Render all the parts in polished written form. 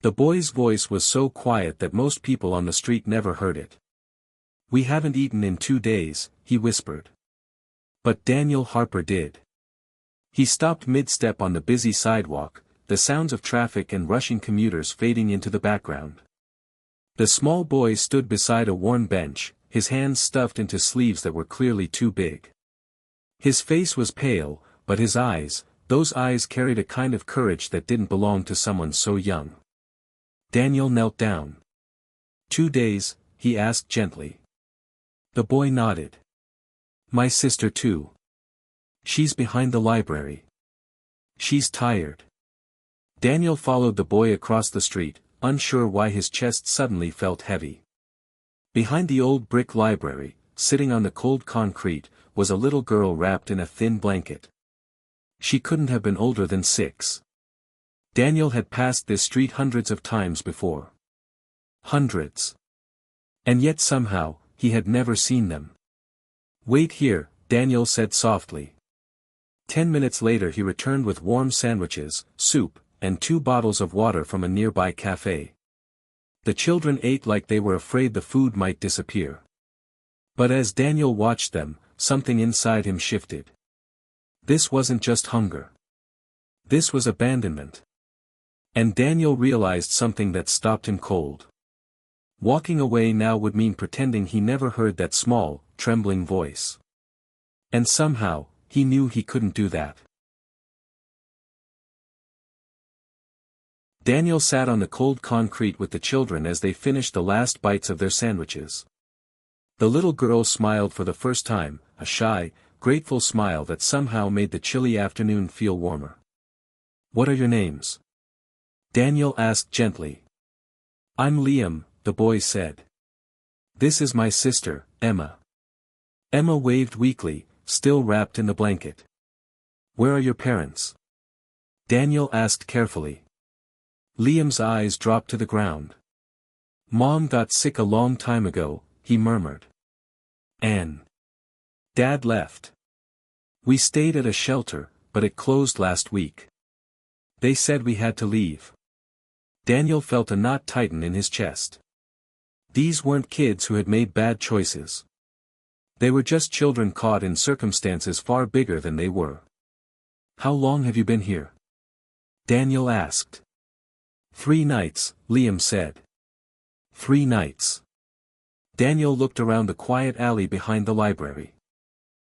The boy's voice was so quiet that most people on the street never heard it. "We haven't eaten in 2 days," he whispered. But Daniel Harper did. He stopped mid-step on the busy sidewalk, the sounds of traffic and rushing commuters fading into the background. The small boy stood beside a worn bench, his hands stuffed into sleeves that were clearly too big. His face was pale, but his eyes, those eyes carried a kind of courage that didn't belong to someone so young. Daniel knelt down. 2 days, he asked gently. The boy nodded. "My sister too. She's behind the library. She's tired." Daniel followed the boy across the street, unsure why his chest suddenly felt heavy. Behind the old brick library, sitting on the cold concrete, was a little girl wrapped in a thin blanket. She couldn't have been older than 6. Daniel had passed this street hundreds of times before. Hundreds. And yet somehow, he had never seen them. "Wait here," Daniel said softly. 10 minutes later he returned with warm sandwiches, soup, and 2 bottles of water from a nearby cafe. The children ate like they were afraid the food might disappear. But as Daniel watched them, something inside him shifted. This wasn't just hunger. This was abandonment. And Daniel realized something that stopped him cold. Walking away now would mean pretending he never heard that small, trembling voice. And somehow, he knew he couldn't do that. Daniel sat on the cold concrete with the children as they finished the last bites of their sandwiches. The little girl smiled for the first time, a shy, grateful smile that somehow made the chilly afternoon feel warmer. "What are your names?" Daniel asked gently. "I'm Liam," the boy said. "This is my sister, Emma." Emma waved weakly, still wrapped in the blanket. "Where are your parents?" Daniel asked carefully. Liam's eyes dropped to the ground. "Mom got sick a long time ago," he murmured. "And Dad left. We stayed at a shelter, but it closed last week. They said we had to leave." Daniel felt a knot tighten in his chest. These weren't kids who had made bad choices. They were just children caught in circumstances far bigger than they were. "How long have you been here?" Daniel asked. 3 nights, Liam said. 3 nights. Daniel looked around the quiet alley behind the library.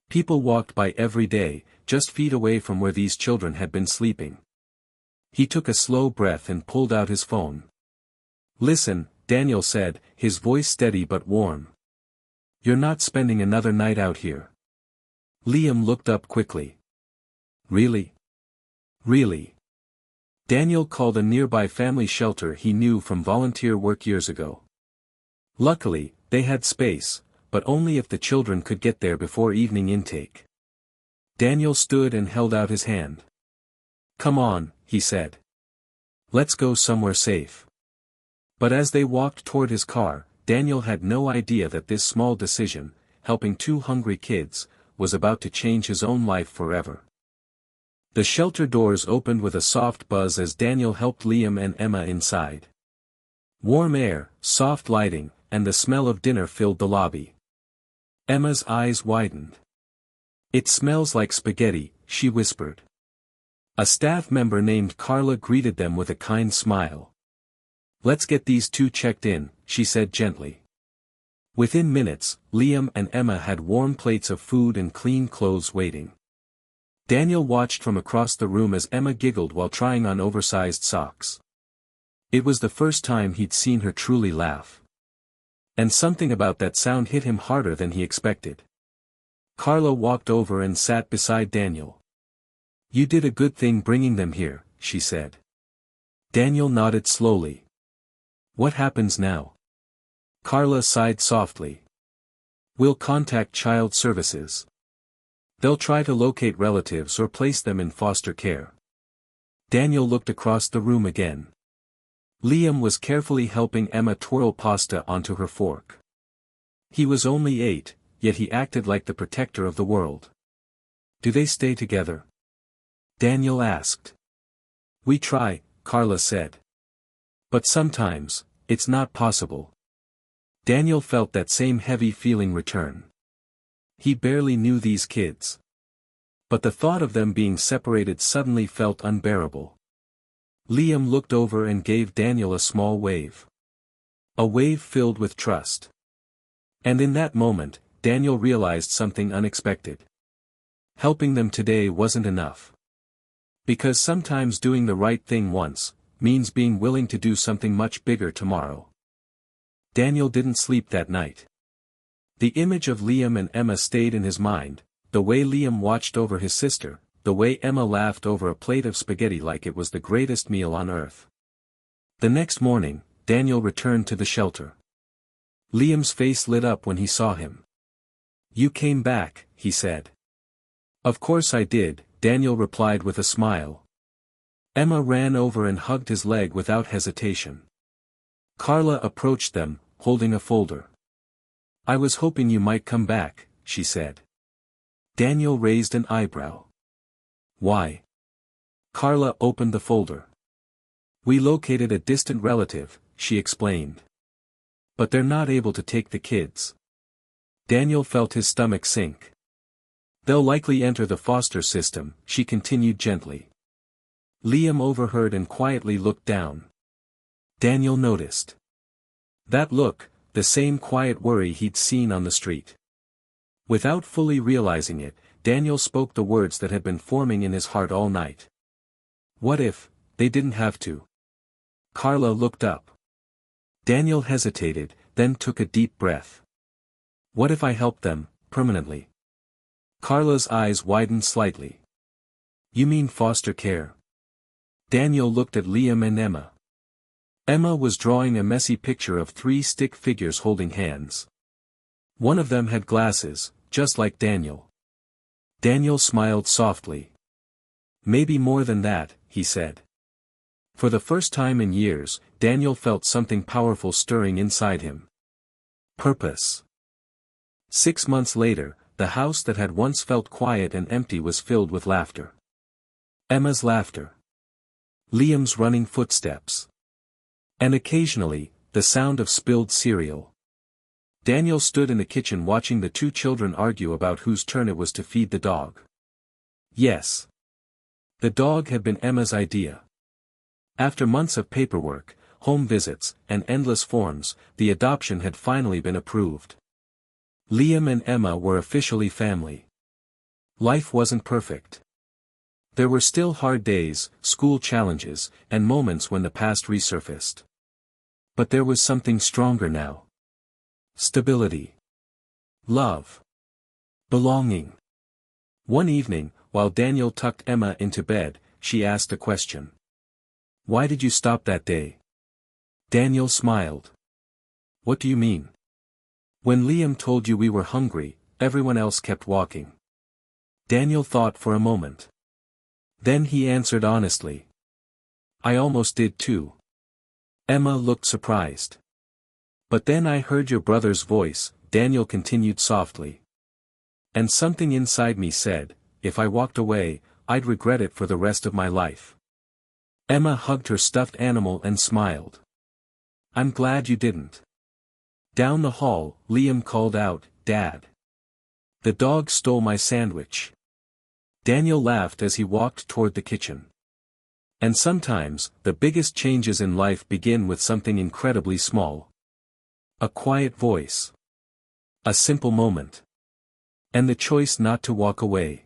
People walked by every day, just feet away from where these children had been sleeping. He took a slow breath and pulled out his phone. "Listen," Daniel said, his voice steady but warm. "You're not spending another night out here." Liam looked up quickly. "Really? Really?" Daniel called a nearby family shelter he knew from volunteer work years ago. Luckily, they had space, but only if the children could get there before evening intake. Daniel stood and held out his hand. "Come on," he said. "Let's go somewhere safe." But as they walked toward his car, Daniel had no idea that this small decision, helping 2 hungry kids, was about to change his own life forever. The shelter doors opened with a soft buzz as Daniel helped Liam and Emma inside. Warm air, soft lighting, and the smell of dinner filled the lobby. Emma's eyes widened. "It smells like spaghetti," she whispered. A staff member named Carla greeted them with a kind smile. "Let's get these 2 checked in," she said gently. Within minutes, Liam and Emma had warm plates of food and clean clothes waiting. Daniel watched from across the room as Emma giggled while trying on oversized socks. It was the first time he'd seen her truly laugh. And something about that sound hit him harder than he expected. Carla walked over and sat beside Daniel. "You did a good thing bringing them here," she said. Daniel nodded slowly. "What happens now?" Carla sighed softly. "We'll contact child services. They'll try to locate relatives or place them in foster care." Daniel looked across the room again. Liam was carefully helping Emma twirl pasta onto her fork. He was only 8, yet he acted like the protector of the world. "Do they stay together?" Daniel asked. "We try," Carla said. But sometimes, it's not possible. Daniel felt that same heavy feeling return. He barely knew these kids. But the thought of them being separated suddenly felt unbearable. Liam looked over and gave Daniel a small wave. A wave filled with trust. And in that moment, Daniel realized something unexpected. Helping them today wasn't enough. Because sometimes doing the right thing once means being willing to do something much bigger tomorrow. Daniel didn't sleep that night. The image of Liam and Emma stayed in his mind, the way Liam watched over his sister, the way Emma laughed over a plate of spaghetti like it was the greatest meal on earth. The next morning, Daniel returned to the shelter. Liam's face lit up when he saw him. "You came back," he said. "Of course I did," Daniel replied with a smile. Emma ran over and hugged his leg without hesitation. Carla approached them, holding a folder. "I was hoping you might come back," she said. Daniel raised an eyebrow. "Why?" Carla opened the folder. "We located a distant relative," she explained. "But they're not able to take the kids." Daniel felt his stomach sink. "They'll likely enter the foster system," she continued gently. Liam overheard and quietly looked down. Daniel noticed. That look, the same quiet worry he'd seen on the street. Without fully realizing it, Daniel spoke the words that had been forming in his heart all night. What if they didn't have to? Carla looked up. Daniel hesitated, then took a deep breath. What if I helped them, permanently? Carla's eyes widened slightly. You mean foster care? Daniel looked at Liam and Emma. Emma was drawing a messy picture of three stick figures holding hands. One of them had glasses, just like Daniel. Daniel smiled softly. Maybe more than that, he said. For the first time in years, Daniel felt something powerful stirring inside him. Purpose. 6 months later, the house that had once felt quiet and empty was filled with laughter. Emma's laughter. Liam's running footsteps. And occasionally, the sound of spilled cereal. Daniel stood in the kitchen watching the two children argue about whose turn it was to feed the dog. Yes. The dog had been Emma's idea. After months of paperwork, home visits, and endless forms, the adoption had finally been approved. Liam and Emma were officially family. Life wasn't perfect. There were still hard days, school challenges, and moments when the past resurfaced. But there was something stronger now. Stability. Love. Belonging. One evening, while Daniel tucked Emma into bed, she asked a question. Why did you stop that day? Daniel smiled. What do you mean? When Liam told you we were hungry, everyone else kept walking. Daniel thought for a moment. Then he answered honestly. I almost did too. Emma looked surprised. But then I heard your brother's voice, Daniel continued softly. And something inside me said, if I walked away, I'd regret it for the rest of my life. Emma hugged her stuffed animal and smiled. I'm glad you didn't. Down the hall, Liam called out, Dad. The dog stole my sandwich. Daniel laughed as he walked toward the kitchen. And sometimes, the biggest changes in life begin with something incredibly small. A quiet voice. A simple moment. And the choice not to walk away.